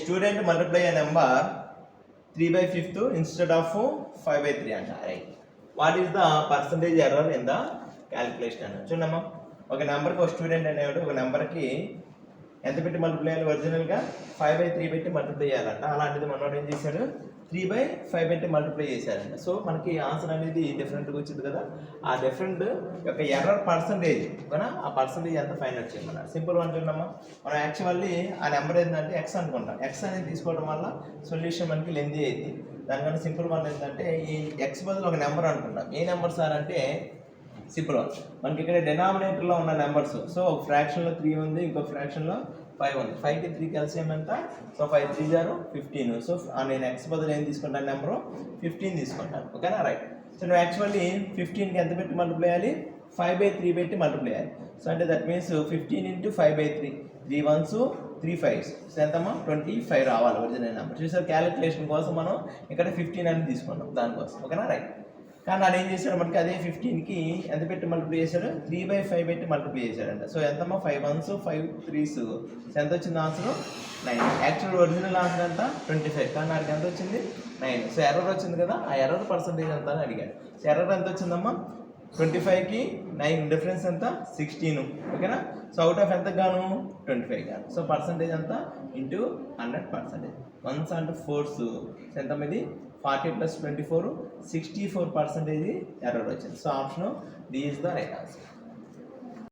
Student multiply a number 3/5 instead of 5/3 అంట. Right. What is the percentage error in the calculation అన్న చూడమ్మా. ఒక నెంబర్కి ఒక స్టూడెంట్ అనేవాడు ఒక నెంబర్కి ఎంత పెట్టి మల్టిప్లై చేయాలి? ఒరిజినల్గా 5/3 పెట్టి మల్టిప్లై చేయాలంట. అలాంటిది మనోడు ఏం చేశాడు? 3/5 పెట్టి మల్టిప్లై చేశారంట. సో మనకి ఆన్సర్ అనేది డిఫరెంట్గా వచ్చింది కదా. ఆ డిఫరెంట్ యొక్క ఎర్రర్ పర్సంటేజ్ ఓకేనా, ఆ పర్సంటేజ్ ఎంత ఫైండ్ అవుట్ చేయమన్నా. సింపుల్ వన్ చూడమ్మా. మనం యాక్చువల్లీ ఆ నెంబర్ ఏంటంటే ఎక్స్ అనుకుంటాం. ఎక్స్ అనేది తీసుకోవడం వల్ల సొల్యూషన్ మనకి లెందీ అయింది. దానికన్నా సింపుల్ వన్ ఏంటంటే ఈ ఎక్స్ బదులు ఒక నెంబర్ అనుకుంటాం. ఏ నెంబర్ సార్ అంటే సింపుల్ వన్. మనకి ఇక్కడ డినామినేటర్లో ఉన్న నెంబర్స్. సో ఒక ఫ్రాక్షన్లో 3 ఉంది, ఇంకొక ఫ్రాక్షన్లో 5 ఉంది. 5కి 3 కలిసేయం ఎంత? సో 5 3 0 15. సో నేను ఎక్స్ బదులు ఏం తీసుకుంటాను? నెంబరు 15 తీసుకుంటాను. ఓకేనా రైట్. సో నువ్వు యాక్చువల్లీ 15కి ఎంత పెట్టి మల్టిప్లై చేయాలి? 5/3 పెట్టి మల్టిప్లై చేయాలి. సో అంటే that means 15 × 5/3 3 1s 3 5s. So ఎంతమ్మా? 25 రావాలి ఒరిజినల్ నెంబర్. చూసారు క్యాలిక్యులేషన్ కోసం మనం ఇక్కడ 15 అని తీసుకున్నాం దానికోసం. ఓకేనా రైట్. కానీ ఆయన ఏం చేశాడు? మనకి అదే 15కి ఎంత పెట్టి మల్టిప్లై చేశాడు? 3/5 పెట్టి మల్టిప్లై చేశాడంట. సో ఎంతమ్మా? 5 1s 5 3s. సో ఎంత వచ్చింది ఆన్సర్? 9. యాక్చువల్ ఒరిజినల్ ఆన్సర్ ఎంత? 25. కానీ నాకు ఎంత వచ్చింది? 9. సో ఎర్రర్ వచ్చింది కదా, ఆ ఎర్రర్ పర్సంటేజ్ ఎంత అని అడిగాడు. సో ఎర్రర్ ఎంత వచ్చిందమ్మా? 25కి 9 డిఫరెన్స్ ఎంత? 16. ఓకేనా. సో అవుట్ ఆఫ్ ఎంత గాను? 25 గాను. సో పర్సంటేజ్ ఎంత? Into 100%. 1s and 4s. So ఎంత ఇది? 40 + 24 64% ఎర్రర్ వచ్చింది. So option D is the right answer.